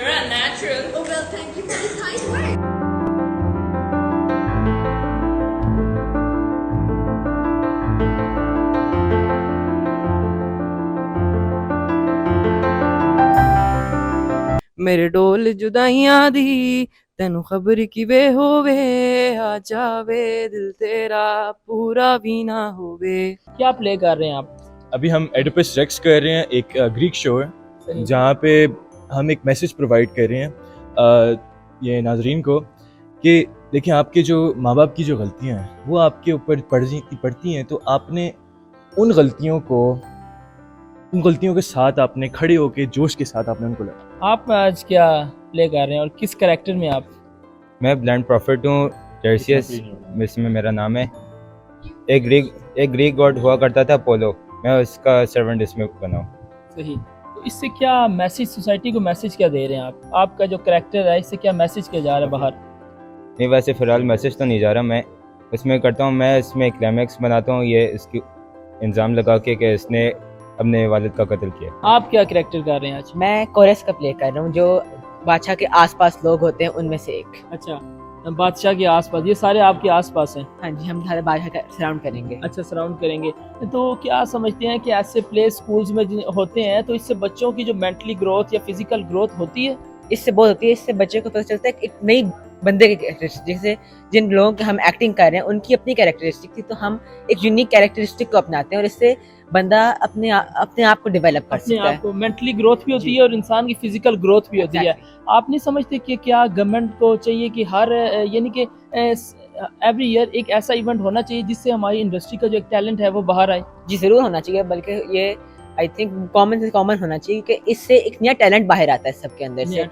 You're a natural. Oh well, thank you for the kind words. मेरे डोल जुदाइयां दी तेनू खबर किवे होवे आ जावे दिल तेरा पूरा भी ना होवे। क्या प्ले कर रहे हैं आप? अभी हम एडिपस रेक्स कर रहे हैं, एक ग्रीक शो है जहाँ पे हम एक मैसेज प्रोवाइड कर रहे हैं ये नाजरीन को कि देखिए आपके जो माँ बाप की जो गलतियाँ हैं वो आपके ऊपर पड़ती हैं, तो आपने उन गलतियों के साथ आपने खड़े होके जोश के साथ आपने उनको लगा। आप आज क्या प्ले कर रहे हैं और किस कैरेक्टर में आप? मैं ब्लैंड प्रॉफिट हूँ, टर्सियस इसमें मेरा नाम है। एक ग्रीक गॉड हुआ करता था अपोलो, मैं उसका सर्वेंट इसमें बना हूँ। सही। तो इससे क्या मैसेज, सोसाइटी को मैसेज क्या दे रहे हैं आप? आपका जो कैरेक्टर है इससे क्या मैसेज क्या जा रहा है बाहर? नहीं, वैसे फ़िलहाल मैसेज तो नहीं जा रहा। मैं इसमें करता हूँ, मैं इसमें क्लाइमैक्स बनाता हूँ, ये इसकी इल्ज़ाम लगा के कि इसने अपने वालिद का कत्ल किया। आप क्या कैरेक्टर कर रहे हैं आज? मैं कोरस का प्ले कर रहा हूँ, जो बादशाह के आसपास लोग होते हैं उनमें से एक। अच्छा, बादशाह के आसपास, ये सारे आपके आसपास हैं? हाँ जी, हम सारे बादशाह का सराउंड करेंगे। अच्छा, सराउंड करेंगे। तो क्या समझते हैं कि ऐसे प्ले स्कूल्स में होते हैं तो इससे बच्चों की जो मेंटली ग्रोथ या फिजिकल ग्रोथ होती है? इससे बहुत होती है, इससे बच्चे को पता चलता है कि एक नई बंदे की कैरेक्टरिस्टिक, जैसे जिन लोगों की हम एक्टिंग कर रहे हैं उनकी अपनी कैरेक्टरिस्टिक थी, तो हम एक यूनिक कैरेक्टरिस्टिक को अपनाते हैं और इससे बंदा अपने आप को डेवलप कर सकता है। मेंटली ग्रोथ भी होती है और इंसान की फिजिकल ग्रोथ भी होती है। आप नहीं समझते कि क्या गवर्नमेंट को चाहिए कि हर यानी कि एवरी ईयर एक ऐसा इवेंट होना चाहिए जिससे हमारी इंडस्ट्री का जो एक टैलेंट है वो बाहर आए? जी जरूर होना चाहिए, बल्कि ये आई थिंक कॉमन से कॉमन होना चाहिए कि इससे एक नया टैलेंट बाहर आता है सबके अंदर से,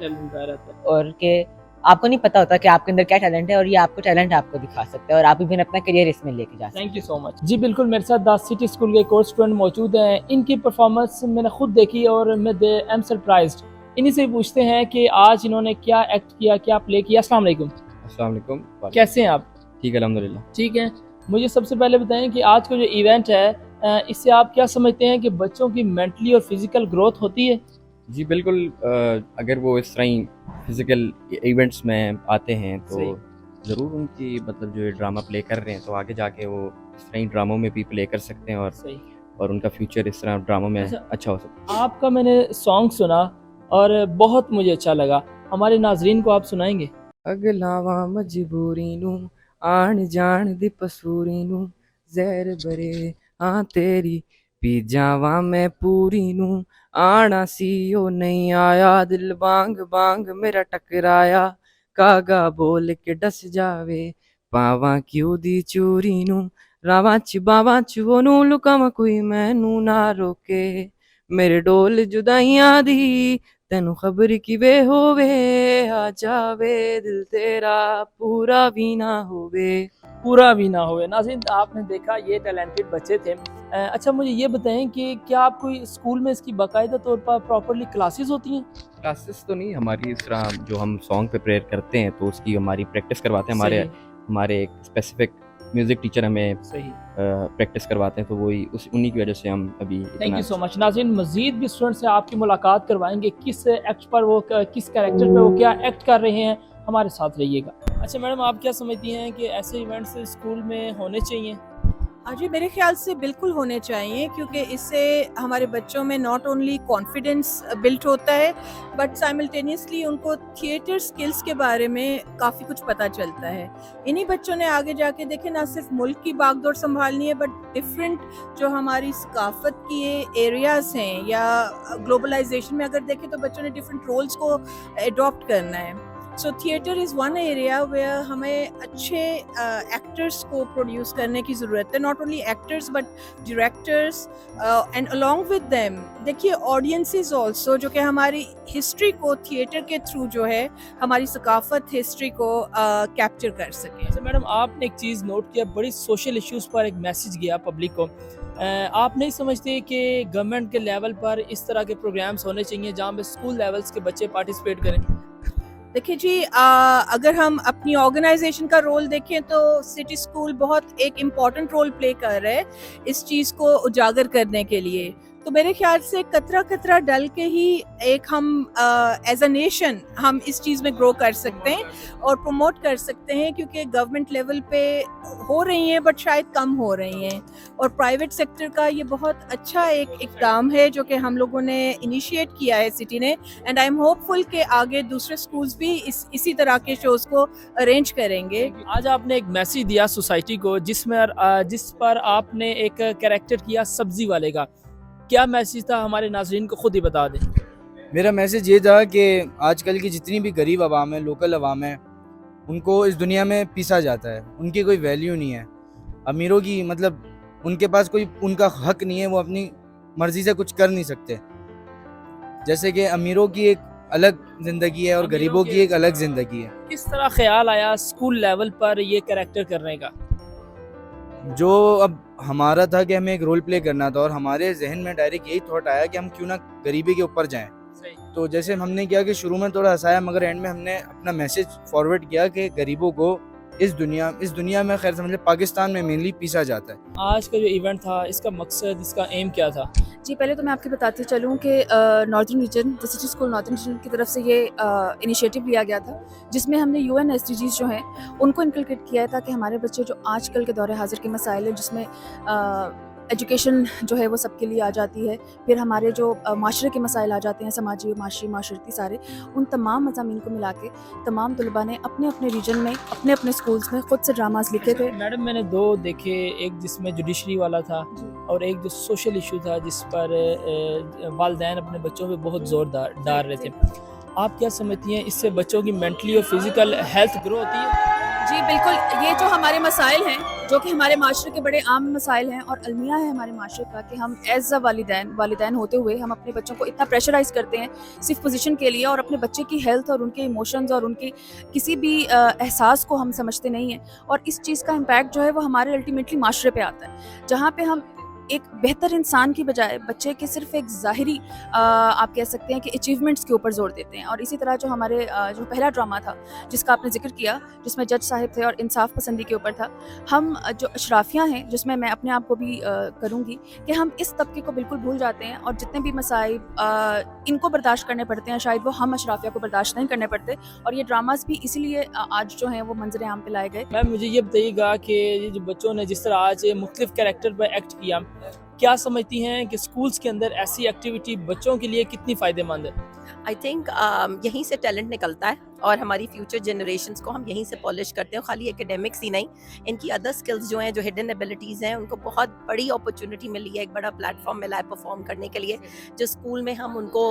और कि आपको नहीं पता होता कि आपके अंदर क्या टैलेंट है और ये आपको टैलेंट आपको दिखा सकता है और आप भी अपना करियर इसमें लेके जा सकते हैं। थैंक यू सो मच जी। बिल्कुल, मेरे साथ द सिटी स्कूल के कोर्स स्टूडेंट मौजूद हैं। इनकी परफॉर्मेंस मैंने खुद देखी और मैं एम सरप्राइज्ड। इन्हीं से पूछते हैं कि आज इन्होंने क्या एक्ट किया, क्या प्ले किया। अस्सलाम वालेकुम। अस्सलाम वालेकुम। कैसे हैं आप? ठीक है, अल्हम्दुलिल्लाह। ठीक है। मुझे सबसे पहले बताएं कि आज का जो इवेंट है इससे आप क्या समझते हैं कि बच्चों की मेंटली और फिजिकल ग्रोथ होती है? जी बिल्कुल, अगर वो इस तरह ही फिजिकल इवेंट्स में आते हैं तो ज़रूर उनकी मतलब जो ड्रामा प्ले कर रहे हैं तो आगे जाके वो इस तरह ही ड्रामों में भी प्ले कर सकते हैं और उनका फ्यूचर इस तरह ड्रामों में अच्छा हो सकता है। आपका मैंने सॉन्ग सुना और बहुत मुझे अच्छा लगा, हमारे नाजरीन को आप सुनाएंगे? अगलावा मजबूरी नू आन जान दी पसूरी नू जहर बरे हाँ तेरी पी जावा मैं पूरी नू आना सी ओ नहीं आया दिल बांग बांग मेरा टकराया कागा बोल के डस जावे पावा क्यों दी चूरी नू रावा च बावा च वो नू लुकावा कोई मैनू ना रोके मेरे डोल जुदाइयां दी तेनू खबर किवे होवे आ जावे दिल तेरा पूरा भी ना होवे। पूरा भी ना होवे। नाज़रीन, आपने देखा ये टैलेंटेड बच्चे थे। अच्छा, मुझे ये बताएं कि क्या आप कोई स्कूल में इसकी बाकायदा तौर पर प्रॉपर्ली क्लासेस होती हैं? क्लासेस तो नहीं, हमारी इस तरह जो हम सॉन्ग पे प्रेयर करते हैं तो उसकी हमारी प्रैक्टिस करवाते हैं। हमारे एक स्पेसिफिक म्यूजिक टीचर हमें प्रैक्टिस करवाते हैं, तो वही उन्हीं की वजह से हम अभी। Thank you so much. नाज़रीन, मजीद भी स्टूडेंट से आपकी मुलाकात करवाएंगे, किस एक्ट पर वो, किस कैरेक्टर पे वो क्या एक्ट कर रहे हैं, हमारे साथ रहिएगा। अच्छा मैडम, आप क्या समझती हैं कि ऐसे इवेंट्स स्कूल में होने चाहिए? जी मेरे ख्याल से बिल्कुल होने चाहिए, क्योंकि इससे हमारे बच्चों में नॉट ओनली कॉन्फिडेंस बिल्ड होता है बट साइमल्टेनियसली उनको थिएटर स्किल्स के बारे में काफ़ी कुछ पता चलता है। इन्हीं बच्चों ने आगे जाके देखे ना सिर्फ मुल्क की बागडोर संभालनी है बट डिफरेंट जो हमारी सकाफत की एरियाज़ हैं या ग्लोबलाइजेशन में अगर देखें तो बच्चों ने डिफरेंट रोल्स को एडॉप्ट करना है। So theatre is one area where हमें अच्छे एक्टर्स को प्रोड्यूस करने की ज़रूरत है, not only actors but directors and along with them देखिए ऑडियंसेस ऑल्सो, जो कि हमारी हिस्ट्री को थिएटर के थ्रू जो है हमारी सकाफत हिस्ट्री को कैप्चर कर सके। अच्छा मैडम, आपने एक चीज़ नोट किया, बड़ी सोशल इश्यूज़ पर एक मैसेज गया पब्लिक को। आप नहीं समझते कि गवर्नमेंट के लेवल पर इस तरह के प्रोग्राम्स होने चाहिए जहाँ पे स्कूल लेवल्स के बच्चे पार्टिसिपेट करें? देखिए जी, अगर हम अपनी ऑर्गेनाइजेशन का रोल देखें तो सिटी स्कूल बहुत एक इम्पॉर्टेंट रोल प्ले कर रहा है इस चीज़ को उजागर करने के लिए। तो मेरे ख्याल से कतरा कतरा डल के ही एक हम एज अ नेशन हम इस चीज़ में ग्रो कर सकते हैं और प्रमोट कर सकते हैं, क्योंकि गवर्नमेंट लेवल पे हो रही हैं बट शायद कम हो रही हैं, और प्राइवेट सेक्टर का ये बहुत अच्छा एक इक़दाम है जो कि हम लोगों ने इनिशिएट किया है सिटी ने, एंड आई एम होपफुल कि आगे दूसरे स्कूल्स भी इसी तरह के शोज़ को अरेंज करेंगे। आज आपने एक मैसेज दिया सोसाइटी को जिस पर आपने एक कैरेक्टर किया सब्जी वाले का, क्या मैसेज था हमारे नाज़रीन को खुद ही बता दें। मेरा मैसेज ये था कि आजकल की जितनी भी गरीब आवाम है, लोकल आवाम है, उनको इस दुनिया में पीसा जाता है, उनकी कोई वैल्यू नहीं है। अमीरों की मतलब उनके पास कोई उनका हक नहीं है, वो अपनी मर्ज़ी से कुछ कर नहीं सकते। जैसे कि अमीरों की एक अलग ज़िंदगी है और गरीबों की एक अलग ज़िंदगी है। किस तरह ख्याल आया स्कूल लेवल पर ये कैरेक्टर करने का? जो अब हमारा था कि हमें एक रोल प्ले करना था और हमारे जहन में डायरेक्ट यही थॉट आया कि हम क्यों ना गरीबी के ऊपर जाएं। तो जैसे हमने किया कि शुरू में थोड़ा हंसाया, मगर एंड में हमने अपना मैसेज फॉरवर्ड किया कि गरीबों को इस दुनिया में खैर समझ पाकिस्तान में मेनली पीसा जाता है। आज का जो इवेंट था इसका मकसद, इसका एम क्या था? जी, पहले तो मैं आपको बताती चलूँ कि northern region the city school northern region की तरफ से ये इनिशिएटिव लिया गया था, जिसमें हमने यूएन एसडीजीज जो हैं उनको इनकलकेट किया था कि हमारे बच्चे जो आजकल के दौरे हाजिर के मसाइल हैं, जिसमें एजुकेशन जो है वो सबके लिए आ जाती है, फिर हमारे जो माशरे के मसाइल आ जाते हैं, समाजी माशरती सारे, उन तमाम मज़ामीन को मिला के तमाम तलबा ने अपने अपने रीजन में अपने अपने स्कूल्स में ख़ुद से ड्रामास लिखे थे। मैडम मैंने दो देखे, एक जिसमें जुडिशरी वाला था और एक जो सोशल इशू था जिस पर वालिदैन अपने बच्चों पे बहुत जोर डाल रहे थे। आप क्या समझती हैं, इससे बच्चों की मेंटली और फिज़िकल हेल्थ ग्रो होती है? जी बिल्कुल, ये जो हमारे मसाइल हैं, जो कि हमारे माशरे के बड़े आम मसाइल हैं और अलमिया है हमारे माशरे का, कि हम एज़ अ वालिदैन होते हुए हम अपने बच्चों को इतना प्रेशराइज़ करते हैं सिर्फ पोजीशन के लिए, और अपने बच्चे की हेल्थ और उनके इमोशंस और उनके किसी भी एहसास को हम समझते नहीं हैं, और इस चीज़ का इम्पैक्ट जो है वो हमारे अल्टीमेटली माशरे पे आता है, जहाँ पे हम एक बेहतर इंसान की बजाय बच्चे के सिर्फ एक ज़ाहिरी आप कह सकते हैं कि अचीवमेंट्स के ऊपर जोर देते हैं। और इसी तरह जो हमारे जो पहला ड्रामा था जिसका आपने जिक्र किया, जिसमें जज साहिब थे और इंसाफ पसंदी के ऊपर था, हम जो अशराफियाँ हैं, जिसमें मैं अपने आप को भी करूँगी कि हम इस तबके को बिल्कुल भूल जाते हैं, और जितने भी मसाइब इनको बर्दाश्त करने पड़ते हैं शायद वो हम अशराफिया को बर्दाश्त नहीं करने पड़ते, और ये ड्रामास भी इसीलिए आज जो हैं वो मंजर आम पे लाए गए। मैम मुझे ये बताइएगा कि ये जो बच्चों ने जिस तरह आज मुख्तलिफ कैरेक्टर पर एक्ट किया, क्या समझती हैं कि स्कूल्स के अंदर ऐसी एक्टिविटी बच्चों के लिए कितनी फ़ायदेमंद है? आई थिंक यहीं से टैलेंट निकलता है और हमारी फ्यूचर जनरेशंस को हम यहीं से पॉलिश करते हैं। खाली एकेडमिक्स ही नहीं, इनकी अदर स्किल्स जो हैं, जो हिडन एबिलिटीज़ हैं, उनको बहुत बड़ी अपॉर्चुनिटी मिली है, एक बड़ा प्लेटफॉर्म मिला है परफॉर्म करने के लिए, जो स्कूल में हम उनको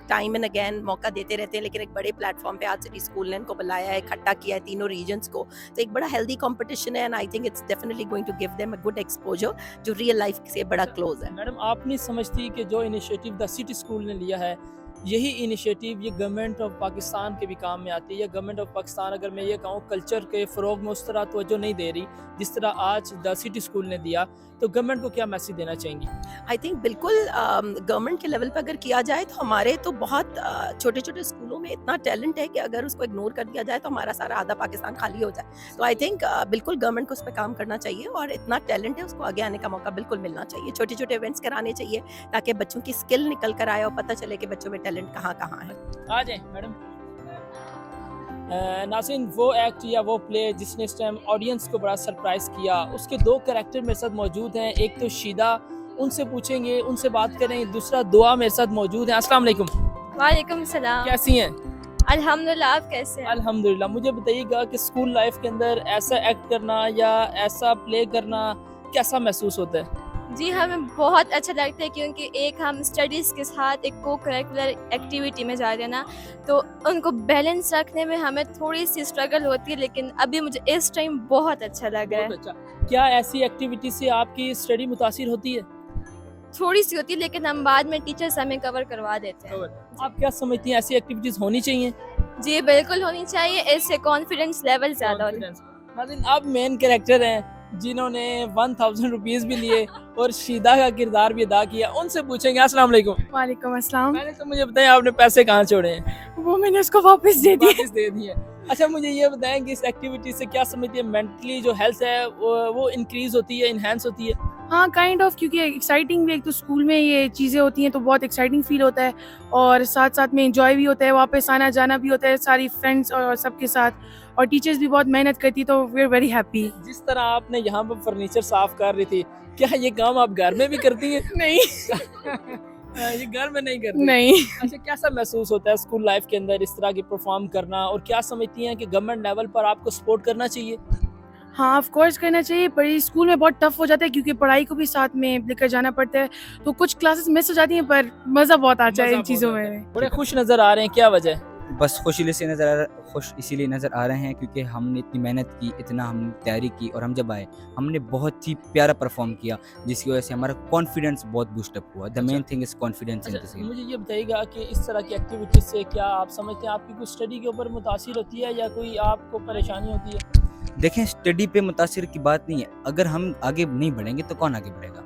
टाइम एंड अगेन मौका देते रहते हैं, लेकिन एक बड़े प्लेटफॉर्म पे आज सिटी स्कूल ने इनको बुलाया है, इकट्ठा किया है तीनों रीजन्स को, तो एक बड़ा हेल्दी कॉम्पिटिशन है, and I think it's definitely going to give them a good exposure जो रियल लाइफ से बड़ा क्लोज है। मैडम आप नहीं समझती कि जो इनिशिएटिव द सिटी स्कूल ने लिया है, यही इनिशिएटिव ये गवर्नमेंट ऑफ पाकिस्तान के भी काम में आती है, या गवर्नमेंट ऑफ पाकिस्तान अगर मैं ये कहूँ कल्चर के फ़रोग में उस तरह तवज्जो नहीं दे रही जिस तरह आज द सिटी स्कूल ने दिया, तो गवर्नमेंट को क्या मैसेज देना चाहेंगी? आई थिंक बिल्कुल गवर्नमेंट के लेवल पर अगर किया जाए तो हमारे तो बहुत छोटे छोटे स्कूलों में इतना टैलेंट है कि अगर उसको इग्नोर कर दिया जाए तो हमारा सारा आधा पाकिस्तान खाली हो जाए। तो आई थिंक बिल्कुल गवर्नमेंट को उस पर काम करना चाहिए, और इतना टैलेंट है उसको आगे आने का मौका बिल्कुल मिलना चाहिए। छोटे छोटे इवेंट्स कराने चाहिए ताकि बच्चों की स्किल निकल कर आए और पता चले कि बच्चों में टैलेंट कहाँ कहाँ है। आ जाए मैडम। नाज़रीन, वो एक्ट या वो प्ले जिसने इस टाइम ऑडियंस को बड़ा सरप्राइज़ किया, उसके दो कैरेक्टर मेरे साथ मौजूद हैं। एक तो शीदा, उनसे पूछेंगे, उनसे बात करें। दूसरा दुआ मेरे साथ मौजूद है। अस्सलाम वालेकुम। वालेकुम सलाम। कैसी हैं? अल्हम्दुलिल्लाह, आप कैसे हैं? अल्हम्दुलिल्लाह। मुझे बताइएगा कि स्कूल लाइफ के अंदर ऐसा एक्ट करना या ऐसा प्ले करना कैसा महसूस होता है? जी, हमें बहुत अच्छा लगता है, क्योंकि एक हम स्टडीज़ के साथ एक को करिकुलर एक्टिविटी में जा रहे हैं ना, तो उनको बैलेंस रखने में हमें थोड़ी सी स्ट्रगल होती है, लेकिन अभी मुझे इस टाइम बहुत अच्छा लग रहा है। बहुत अच्छा। क्या ऐसी एक्टिविटी से आपकी स्टडी मुतासिर होती है? थोड़ी सी होती है, लेकिन हम बाद में टीचर्स हमें कवर करवा देते हैं। आप क्या समझती हैं, ऐसी एक्टिविटीज़ होनी चाहिए? जी बिल्कुल होनी चाहिए, इससे कॉन्फिडेंस लेवल ज़्यादा होता है। अब मेन कैरेक्टर हैं जिन्होंने 1000 रुपीज़ भी लिए और शीदा का किरदार भी अदा किया, उनसे पूछेंगे। अस्सलाम वालेकुम। वालेकुम अस्सलाम। पहले तो मुझे बताएं, आपने पैसे कहाँ छोड़े हैं? वो मैंने उसको वापस दे दिए। वापस दे दिए। अच्छा, मुझे ये बताएं कि इस एक्टिविटी से क्या समझती है, मेंटली जो हेल्थ है वो इंक्रीज होती है, इनहेंस होती है? हाँ काइंड ऑफ, क्योंकि एक्साइटिंग भी, एक तो स्कूल में ये चीज़ें होती हैं तो बहुत एक्साइटिंग फील होता है और साथ साथ में एंजॉय भी होता है, वापस आना जाना भी होता है सारी फ्रेंड्स और सबके साथ, और टीचर्स भी बहुत मेहनत करती है, तो वी आर वेरी हैप्पी। जिस तरह आपने यहाँ पर फर्नीचर साफ कर रही थी, क्या ये काम आप घर में भी करती हैं? नहीं ये घर में नहीं करती? नहीं। अच्छा, कैसा महसूस होता है स्कूल लाइफ के अंदर इस तरह की परफॉर्म करना, और क्या समझती हैं कि गवर्नमेंट लेवल पर आपको सपोर्ट करना चाहिए? हाँ ऑफ कोर्स करना चाहिए, पर ये स्कूल में बहुत टफ हो जाता है क्योंकि पढ़ाई को भी साथ में लेकर जाना पड़ता है, तो कुछ क्लासेस मिस हो जाती हैं, पर मज़ा बहुत आता है इन चीज़ों में। बड़े खुश नज़र आ रहे हैं, क्या वजह है? बस खुश इसीलिए नज़र आ रहे हैं क्योंकि हमने इतनी मेहनत की, इतना हमने तैयारी की, और हम जब आए हमने बहुत ही प्यारा परफॉर्म किया, जिसकी वजह से हमारा कॉन्फिडेंस बहुत बूस्टअप हुआ। The main thing is confidence in this. मुझे ये बताइएगा कि इस तरह की एक्टिविटीज से क्या आप समझते हैं आपकी कुछ स्टडी के ऊपर मुतासिर होती है या कोई आपको परेशानी होती है? देखें, स्टडी पे मुतासिर की बात नहीं है, अगर हम आगे नहीं बढ़ेंगे तो कौन आगे बढ़ेगा।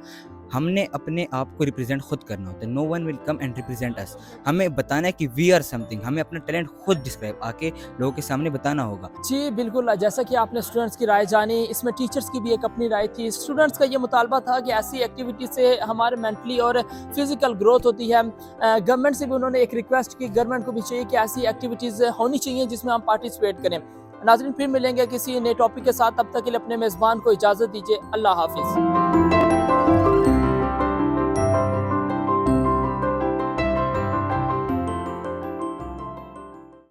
हमने अपने आप को रिप्रेजेंट खुद करना होता है। No one will come and represent us. हमें बताना है कि वी आर समथिंग, हमें अपना टैलेंट खुद डिस्क्राइब आके लोगों के सामने बताना होगा। जी बिल्कुल, जैसा कि आपने स्टूडेंट्स की राय जानी, इसमें टीचर्स की भी एक अपनी राय थी। स्टूडेंट्स का ये मुतालबा था कि ऐसी एक्टिविटी से हमारे मेंटली और फिजिकल ग्रोथ होती है। गवर्नमेंट से भी उन्होंने एक रिक्वेस्ट की, गवर्नमेंट को भी चाहिए कि ऐसी एक्टिविटीज़ होनी चाहिए जिसमें हम पार्टिसिपेट करें। नाज़रीन, फिर मिलेंगे किसी नए टॉपिक के साथ, तब तक के लिए अपने मेज़बान को इजाज़त दीजिए। अल्लाह हाफिज़।